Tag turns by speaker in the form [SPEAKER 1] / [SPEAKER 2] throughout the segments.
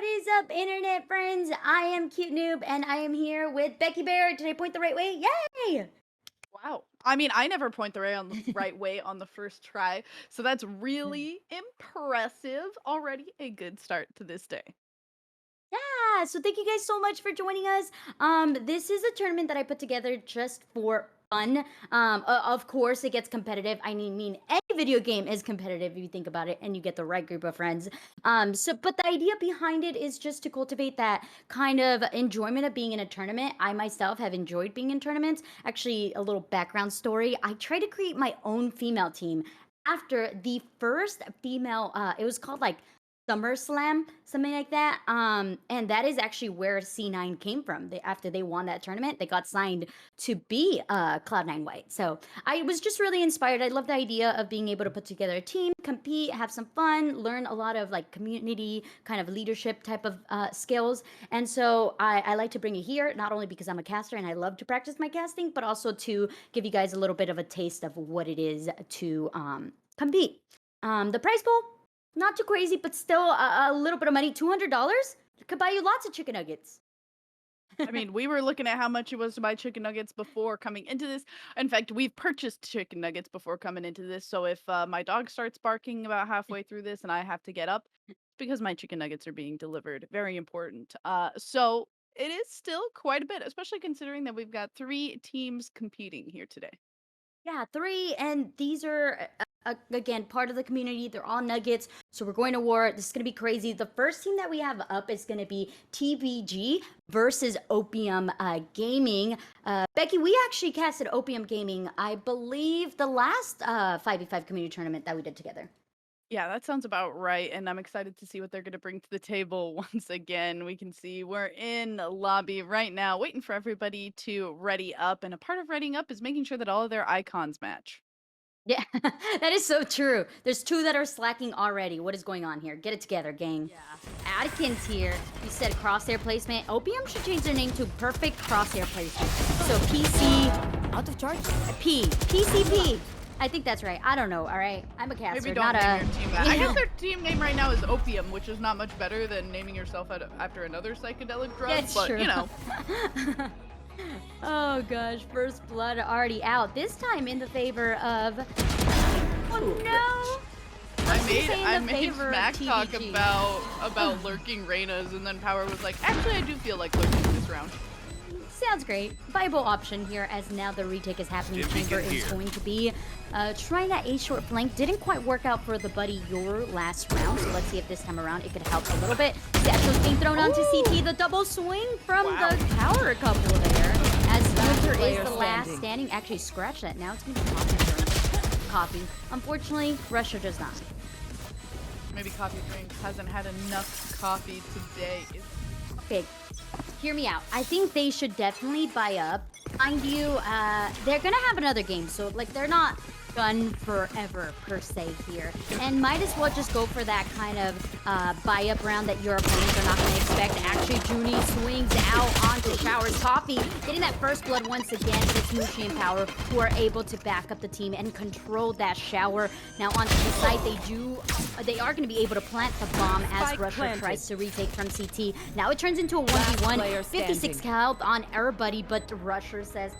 [SPEAKER 1] is up, internet friends? I am Cute Noob, and I am here with Becky Bear. Did I point the right way? Yay!
[SPEAKER 2] Wow. I mean, I never point the right way on the first try, so that's really impressive. Already a good start to this day.
[SPEAKER 1] Yeah, so thank you guys so much for joining us. This is a tournament that I put together just for fun. Of course, it gets competitive. I mean, any video game is competitive if you think about it, and you get the right group of friends. But the idea behind it is just to cultivate that kind of enjoyment of being in a tournament. I myself have enjoyed being in tournaments. Actually, a little background story: I tried to create my own female team after the first female. It was called like SummerSlam, something like that. And that is actually where C9 came from. After they won that tournament, they got signed to be Cloud9 White. So I was just really inspired. I love the idea of being able to put together a team, compete, have some fun, learn a lot of like community kind of leadership type of skills. And so I like to bring it here, not only because I'm a caster and I love to practice my casting, but also to give you guys a little bit of a taste of what it is to compete. The prize pool, not too crazy, but still a little bit of money. $200 could buy you lots of chicken nuggets.
[SPEAKER 2] I mean, we were looking at how much it was to buy chicken nuggets before coming into this. In fact, we've purchased chicken nuggets before coming into this. So if my dog starts barking about halfway through this and I have to get up, it's because my chicken nuggets are being delivered. Very important. So it is still quite a bit, especially considering that we've got 3 teams competing here today.
[SPEAKER 1] Yeah, three, and these are again part of the community. They're all nuggets, so we're going to war. This is gonna be crazy. The first team that we have up is gonna be TVG versus Opium Gaming. Becky, we actually casted Opium Gaming, I believe, the last 5v5 community tournament that we did together.
[SPEAKER 2] Yeah, that sounds about right. And I'm excited to see what they're going to bring to the table once again. We can see we're in the lobby right now, waiting for everybody to ready up. And a part of readying up is making sure that all of their icons match.
[SPEAKER 1] Yeah, that is so true. There's two that are slacking already. What is going on here? Get it together, gang.
[SPEAKER 2] Yeah.
[SPEAKER 1] Adkins here. You said crosshair placement. Opium should change their name to perfect crosshair placement. So PC
[SPEAKER 3] Out of charge?
[SPEAKER 1] PCP. I think that's right. I don't know. All right, I'm a caster,
[SPEAKER 2] Maybe don't
[SPEAKER 1] not
[SPEAKER 2] name
[SPEAKER 1] a.
[SPEAKER 2] your team that. I
[SPEAKER 1] Yeah.
[SPEAKER 2] guess their team name right now is Opium, which is not much better than naming yourself after another psychedelic drug.
[SPEAKER 1] That's
[SPEAKER 2] but,
[SPEAKER 1] true.
[SPEAKER 2] you know.
[SPEAKER 1] Oh gosh, first blood already out. This time in the favor of. Oh no!
[SPEAKER 2] I made
[SPEAKER 1] favor of
[SPEAKER 2] smack talk
[SPEAKER 1] TVG.
[SPEAKER 2] about lurking Reynas, and then Power was like, actually, I do feel like lurking this round.
[SPEAKER 1] Sounds great. Viable option here as now the retake is happening. Chamber is going to be trying that A short flank. Didn't quite work out for the buddy your last round, so let's see if this time around it could help a little bit. Satchel's being thrown onto CT. The double swing from the power couple there. As Winter is the last standing. Actually, scratch that. Now it's going to be Coffee. Unfortunately, Russia does not.
[SPEAKER 2] Maybe Coffee Drink hasn't had enough coffee today.
[SPEAKER 1] Okay, hear me out. I think they should definitely buy up. Mind you, they're gonna have another game, so like they're not done forever per se here, and might as well just go for that kind of buy up round that your opponents are not gonna expect. Actually, Junie swings out onto Shower's Coffee, getting that first blood once again. It's Mushi and Power who are able to back up the team and control that Shower. Now onto the site, they are going to be able to plant the bomb as
[SPEAKER 3] Spike
[SPEAKER 1] Rusher
[SPEAKER 3] planted.
[SPEAKER 1] tries to retake from CT. Now it turns into a 1v1. 56 health on everybody, but Rusher says,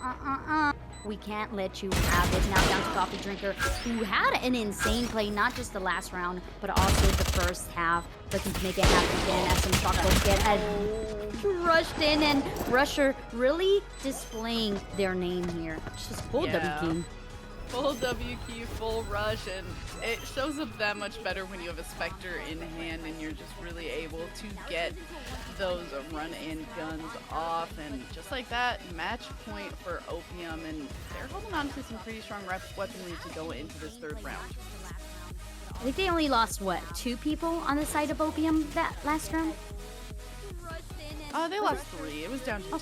[SPEAKER 1] we can't let you have it. Now down to Coffee Drinker, who had an insane play, not just the last round, but also the first half. Looking to make it happen again as some shotguns get rushed in, and Rusher really displaying their name here. It's just full W key.
[SPEAKER 2] Full W key, full rush, and it shows up that much better when you have a Spectre in hand and you're just really able to get those run-in guns off. And just like that, match point for Opium, and they're holding on to some pretty strong weaponry to go into this third round.
[SPEAKER 1] I think they only lost, what, 2 people on the side of Opium that last round?
[SPEAKER 2] They lost 3. It was down to 2.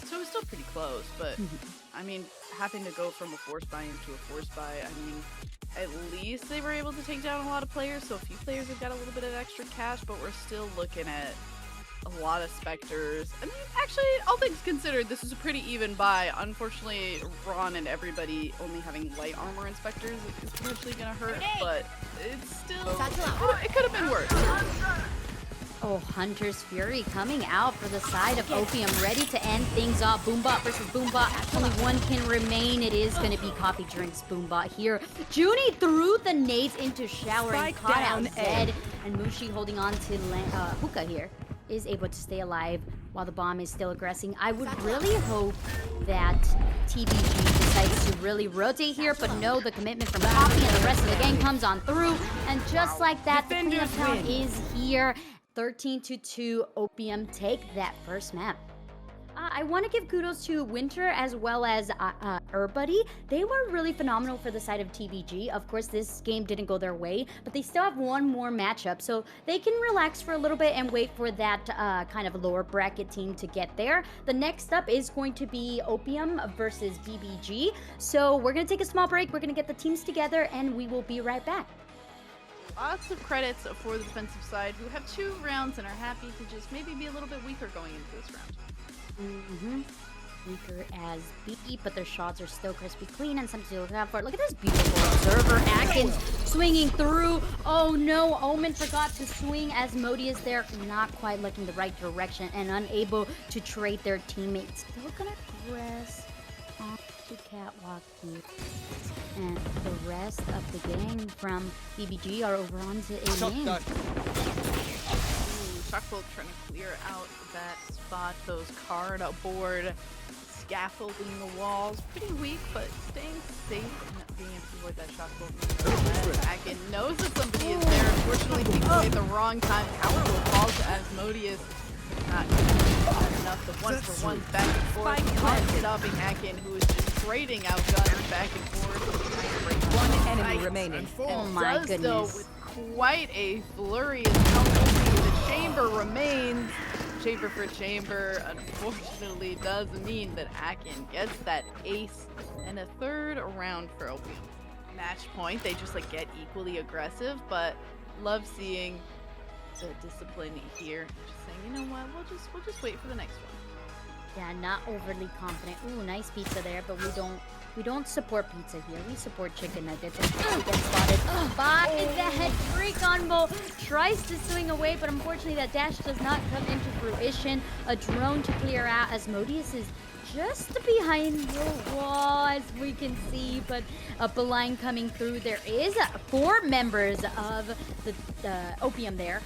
[SPEAKER 2] So it was still pretty close, but I mean, having to go from a force buy into a force buy, I mean, at least they were able to take down a lot of players, so a few players have got a little bit of extra cash, but we're still looking at a lot of Spectres. I mean, actually, all things considered, this is a pretty even buy. Unfortunately, Ron and everybody only having light armor and Spectres is potentially gonna hurt, but it's still, it could have been worse.
[SPEAKER 1] Oh, Hunter's Fury coming out for the side of Opium, ready to end things off. Boombot versus Boombot. Only one can remain. It is going to be Coffee Drinks Boombot here. Junie threw the nades into shower and caught out Zed. And Mushi holding on to Hookah here is able to stay alive while the bomb is still aggressing. I would really hope that TBG decides to really rotate here, but no, the commitment from Coffee and the rest of the gang comes on through. And just like that, the cleanup count is here. 13-2, Opium take that first map. I want to give kudos to Winter as well as Buddy. They were really phenomenal for the side of TBG. Of course, this game didn't go their way, but they still have one more matchup, so they can relax for a little bit and wait for that kind of lower bracket team to get there. The next up is going to be Opium versus BBG. So we're going to take a small break. We're going to get the teams together, and we will be right back.
[SPEAKER 2] Lots of credits for the defensive side, who have 2 rounds and are happy to just maybe be a little bit weaker going into this round.
[SPEAKER 1] Weaker as B, but their shots are still crispy clean and something to look out for. Look at this beautiful observer. Atkins swinging through. Oh no, Omen forgot to swing as Modi is there, not quite looking the right direction and unable to trade their teammates. Still gonna press on to catwalk here. And the rest of the gang from BBG are over onto A main.
[SPEAKER 2] Shockbolt trying to clear out that spot, those cardboard scaffolding the walls. Pretty weak, but staying safe and being able to avoid that Shockbolt. Akin knows that somebody is there. Unfortunately, takes away at the wrong time. Tower will fall to Asmodeus. Not enough. The 1-for-1 back and forth. Stopping Akin, who is just trading out guns back and forth.
[SPEAKER 3] One enemy remaining.
[SPEAKER 1] Oh my goodness.
[SPEAKER 2] Though, with quite a flurry of the chamber remains. Chamber for chamber, unfortunately, does mean that Akin gets that ace and a 3rd round for Opium. Match point, they just like get equally aggressive, but love seeing the discipline here. Just saying, you know what, we'll just wait for the next one.
[SPEAKER 1] Yeah, not overly confident. Ooh, nice pizza there, but we don't support pizza here. We support chicken nuggets. And he gets spotted by the head freak on Mo. Tries to swing away, but unfortunately that dash does not come into fruition. A drone to clear out. Asmodeus is just behind the wall, as we can see, but up a line coming through. There is 4 members of the Opium there.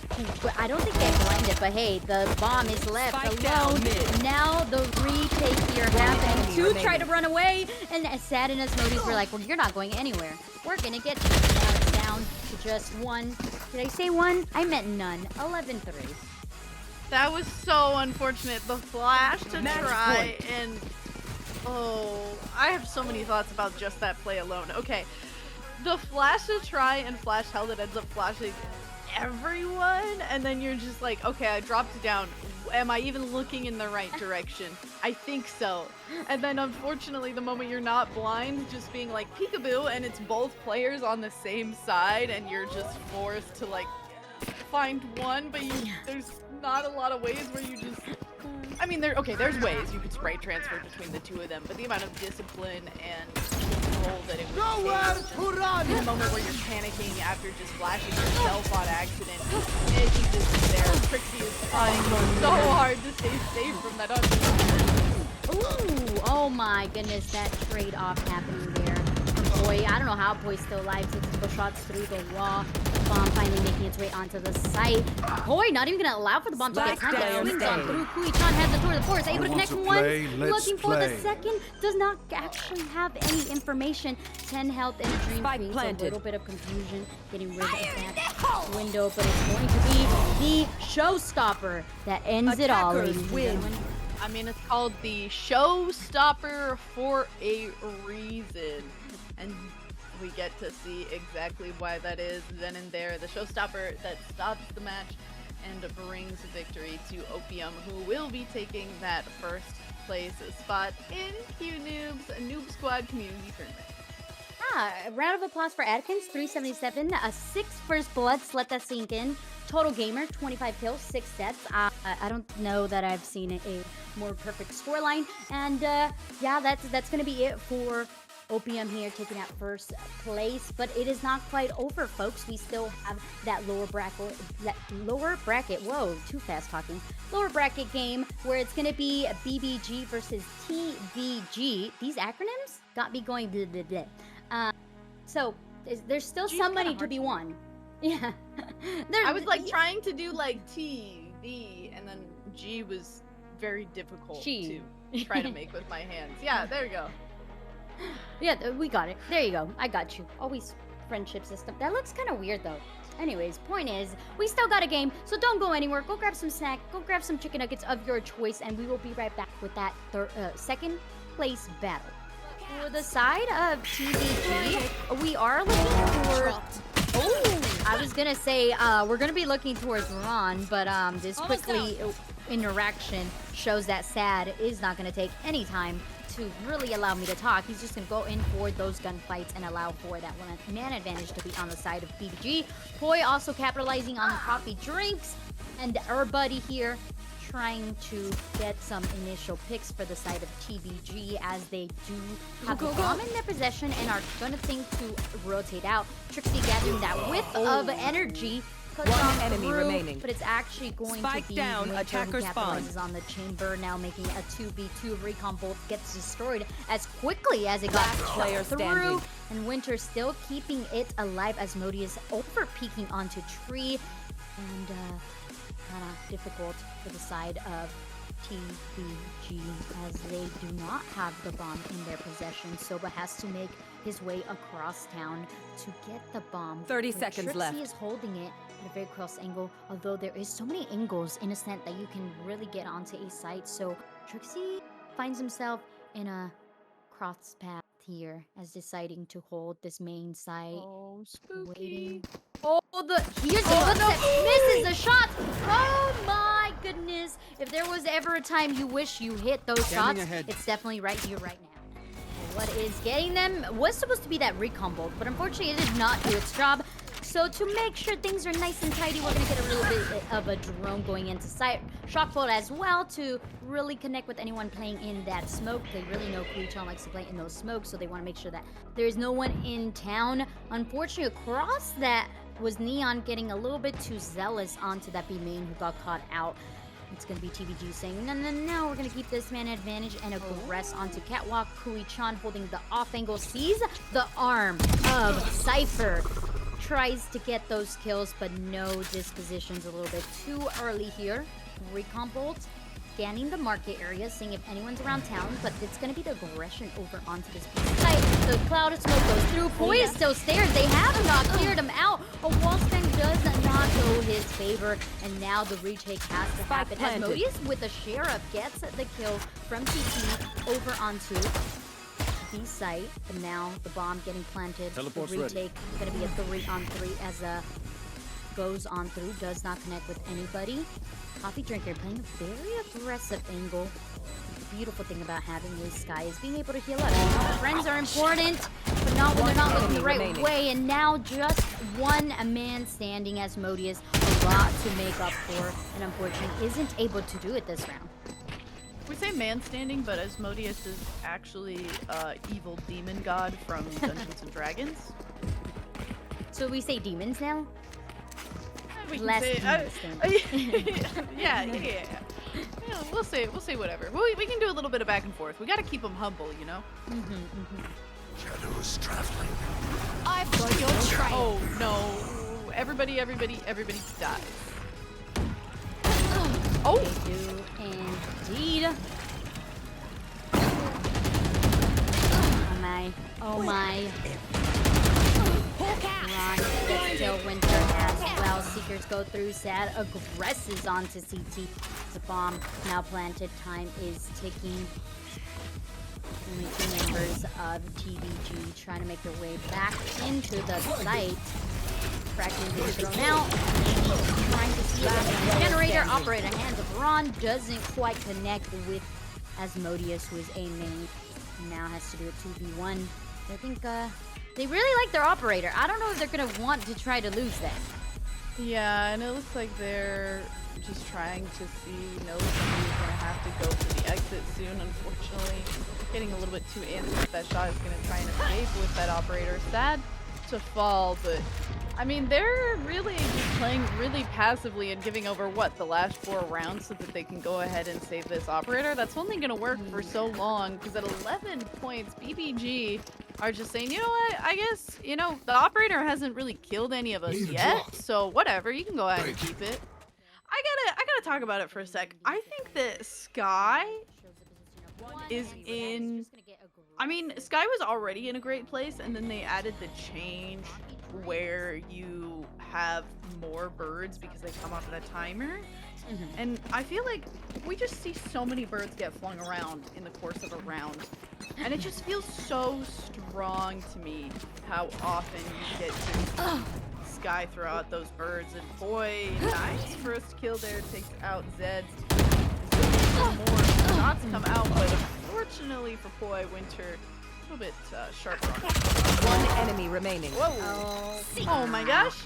[SPEAKER 1] I don't think they blinded, but hey, the bomb is left alone. Now the retake here happening. 2 try to run away, and Sad and Asmodeus were like, well, you're not going anywhere. We're gonna get you. Now it's down to just 1. Did I say 1? I meant none. 11-3.
[SPEAKER 2] That was so unfortunate. The flash to try and... Oh, I have so many thoughts about just that play alone. Okay, the flash to try and flash hell that ends up flashing everyone, and then you're just like, okay, I dropped it down. Am I even looking in the right direction? I think so. And then unfortunately, the moment you're not blind, just being like peekaboo, and it's both players on the same side, and you're just forced to like find one, but there's not a lot of ways where you just... I mean, there's ways you could spray transfer between the 2 of them, but the amount of discipline and control that it would take in the moment where you're panicking after just flashing yourself on accident, Edgy just is there, Trixie is trying so hard to stay safe from that
[SPEAKER 1] Ooh, oh my goodness, that trade-off happening there. Boy, I don't know how Boy's still alive. Takes a couple shots through the wall. Bomb finally making its way onto the site. Boy, not even gonna allow for the bomb to get contact. Swings on through. Kui-chan has the tour of the force. Able to connect one. Looking for the second. Does not actually have any information. 10 health in a dream creates a little bit of confusion. Getting rid of that window, but it's going to be the showstopper that ends it all, ladies and gentlemen.
[SPEAKER 2] I mean, it's called the showstopper for a reason. And we get to see exactly why that is then and there. The showstopper that stops the match and brings victory to Opium, who will be taking that first place spot in Q-Noob's Noob Squad Community Tournament.
[SPEAKER 1] A round of applause for Atkins, 377, a 6 first bloods, let that sink in. Total gamer, 25 kills, 6 deaths. I don't know that I've seen a more perfect scoreline. And yeah, that's gonna be it for Opium here taking out first place, but it is not quite over, folks. We still have that lower bracket, whoa, too fast talking, lower bracket game where it's going to be BBG versus TVG. These acronyms got me going blah, blah, blah. So there's still some money to be won. Yeah.
[SPEAKER 2] I was like trying to do like T, V, and then G was very difficult to try to make with my hands. Yeah, there you go.
[SPEAKER 1] Yeah, we got it. There you go. I got you. Always friendship system. That looks kind of weird though. Anyways, point is, we still got a game, so don't go anywhere. Go grab some snack, go grab some chicken nuggets of your choice, and we will be right back with that second place battle. For the side of TVG, we are looking for... Oh, I was gonna say, we're gonna be looking towards Ron, but this quickly interaction shows that Sad is not gonna take any time to really allow me to talk. He's just gonna go in for those gunfights and allow for that man advantage to be on the side of PBG. Poi also capitalizing on the coffee drinks, and our buddy here trying to get some initial picks for the side of TVG as they do have a bomb in their possession and are gonna think to rotate out. Trixie gathering that width of energy.
[SPEAKER 3] One enemy remaining.
[SPEAKER 1] But it's actually going
[SPEAKER 3] Spike
[SPEAKER 1] to be
[SPEAKER 3] down, attacker
[SPEAKER 1] capitalizes on the chamber, now making a 2v2. Recon bolt gets destroyed as quickly as it got
[SPEAKER 3] player
[SPEAKER 1] through.
[SPEAKER 3] standing.
[SPEAKER 1] And Winter still keeping it alive as Modius over peeking onto tree. And kind of difficult for the side of TVG as they do not have the bomb in their possession. Soba has to make his way across town to get the bomb.
[SPEAKER 3] 30 seconds
[SPEAKER 1] Trixie
[SPEAKER 3] left.
[SPEAKER 1] is holding it at a very close angle, although there is so many angles in a sense that you can really get onto a site. So Trixie finds himself in a cross path here as deciding to hold this main site.
[SPEAKER 2] Oh, spooky.
[SPEAKER 1] Waiting. Oh, here's the misses the shot. Oh my goodness. If there was ever a time you wish you hit those shots, it's definitely right here, right now. What is getting them was supposed to be that recon bolt, but unfortunately it did not do its job. So to make sure things are nice and tidy, we're gonna get a little bit of a drone going into sight. Shockbolt as well to really connect with anyone playing in that smoke. They really know Kuichan likes to play in those smokes, so they want to make sure that there's no one in town. Unfortunately, across that was Neon getting a little bit too zealous onto that B main who got caught out. It's going to be TVG saying, no, no, no, we're going to keep this man advantage and aggress onto Catwalk. Kui-chan holding the off angle, sees the arm of Cypher. Tries to get those kills, but no dispositions a little bit too early here. Recon Bolt scanning the market area, seeing if anyone's around town, but it's going to be the aggression over onto this site. The cloud of smoke goes through. Poi is still stairs. They have not cleared him out. A wall spam does not go his favor, and now the retake has to happen. As Modius with the Sheriff gets the kill from CT over onto B site, and now the bomb getting planted.
[SPEAKER 4] Teleport's
[SPEAKER 1] the retake going to be a 3-on-3 as goes on through, does not connect with anybody. Coffee Drinker playing a very aggressive angle. The beautiful thing about having a Sky is being able to heal up. Friends are important, but not when they're not looking the right way. And now just one man standing as Modius, a lot to make up for, and unfortunately isn't able to do it this round.
[SPEAKER 2] We say man standing, but Asmodeus is actually evil demon god from Dungeons and Dragons.
[SPEAKER 1] So we say demons now?
[SPEAKER 2] We can
[SPEAKER 1] Less
[SPEAKER 2] say,
[SPEAKER 1] demon
[SPEAKER 2] yeah. We'll say whatever. We can do a little bit of back and forth. We got to keep them humble, you know.
[SPEAKER 4] Shadows traveling.
[SPEAKER 3] I've got your trail.
[SPEAKER 2] Oh no! Everybody dies. Oh!
[SPEAKER 1] They do indeed. Oh my. Oh my. Ron gets kill Winter as well. Seekers go through. Sad aggresses onto CT. The bomb now planted. Time is ticking. Only two members of TVG trying to make their way back into the site. Fragment being thrown out. Trying to see if the generator operator hands of Ron doesn't quite connect with Asmodeus, who is aiming. Now has to do a 2v1. I think they really like their operator. I don't know if they're gonna want to try to lose that.
[SPEAKER 2] Yeah, and it looks like they're just trying to see. No, somebody's gonna have to go for the exit soon, unfortunately. Getting a little bit too antsy. That shot is gonna try and escape with that operator. Sad to fall, but I mean, they're really just playing really passively and giving over what, the last 4 rounds so that they can go ahead and save this operator. That's only gonna work for so long because at 11 points, BBG are just saying, you know what, I guess, you know, the operator hasn't really killed any of us yet, so whatever, you can go ahead and keep it. I gotta talk about it for a sec. I think that Sky is in, I mean, Sky was already in a great place, and then they added the change where you have more birds because they come off of a timer. And I feel like we just see so many birds get flung around in the course of a round. And it just feels so strong to me how often you get to Sky throw out those birds. And boy, nice first kill there, takes out Zeds. Some more shots come out, but unfortunately for Poi, Winter, a little bit sharp on it.
[SPEAKER 3] One enemy remaining.
[SPEAKER 2] Whoa. Oh my gosh.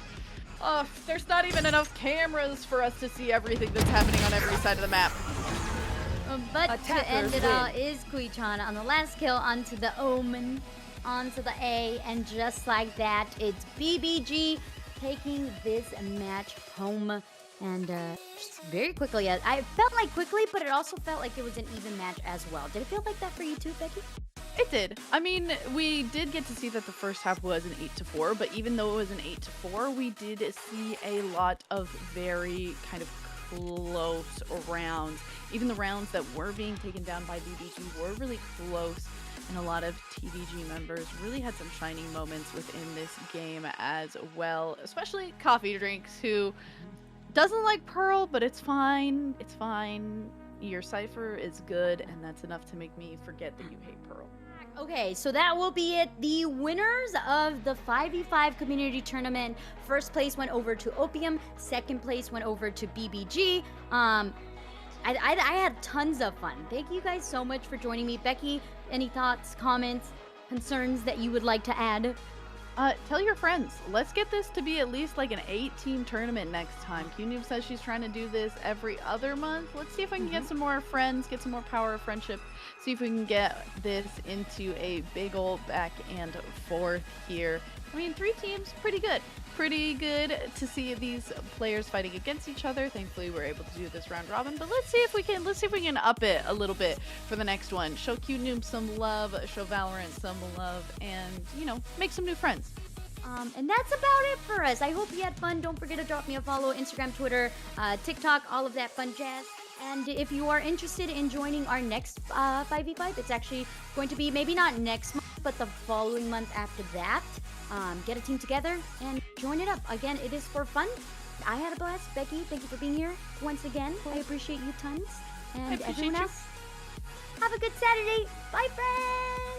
[SPEAKER 2] There's not even enough cameras for us to see everything that's happening on every side of the map.
[SPEAKER 1] But to
[SPEAKER 3] Attackers
[SPEAKER 1] end it all
[SPEAKER 3] win.
[SPEAKER 1] is Kuichan on the last kill onto the Omen, onto the A, and just like that, it's BBG taking this match home. And just very quickly, I felt like quickly, but it also felt like it was an even match as well. Did it feel like that for you too, Becky?
[SPEAKER 2] It did. I mean, we did get to see that the first half was an 8-4, but even though it was an 8-4, we did see a lot of very kind of close rounds. Even the rounds that were being taken down by BBG were really close, and a lot of TBG members really had some shining moments within this game as well, especially Coffee Drinks, who doesn't like Pearl, but it's fine. It's fine. Your cipher is good, and that's enough to make me forget that you hate Pearl.
[SPEAKER 1] Okay, so that will be it. The winners of the 5v5 community tournament. First place went over to Opium. Second place went over to BBG. I had tons of fun. Thank you guys so much for joining me. Becky, any thoughts, comments, concerns that you would like to add?
[SPEAKER 2] Tell your friends. Let's get this to be at least like an 8-team tournament next time. QNoob says she's trying to do this every other month. Let's see if I can get some more friends, get some more power of friendship. See if we can get this into a big old back and forth here. I mean, 3 teams, pretty good. Pretty good to see these players fighting against each other. Thankfully, we're able to do this round robin. But let's see if we can up it a little bit for the next one. Show QNoob some love, show Valorant some love, and you know, make some new friends.
[SPEAKER 1] And that's about it for us. I hope you had fun. Don't forget to drop me a follow, Instagram, Twitter, TikTok, all of that fun jazz. And if you are interested in joining our next 5v5, it's actually going to be maybe not next month, but the following month after that. Get a team together and join it up. Again, it is for fun. I had a blast. Becky, thank you for being here once again. I appreciate you tons. And everyone else, have a good Saturday. Bye, friends.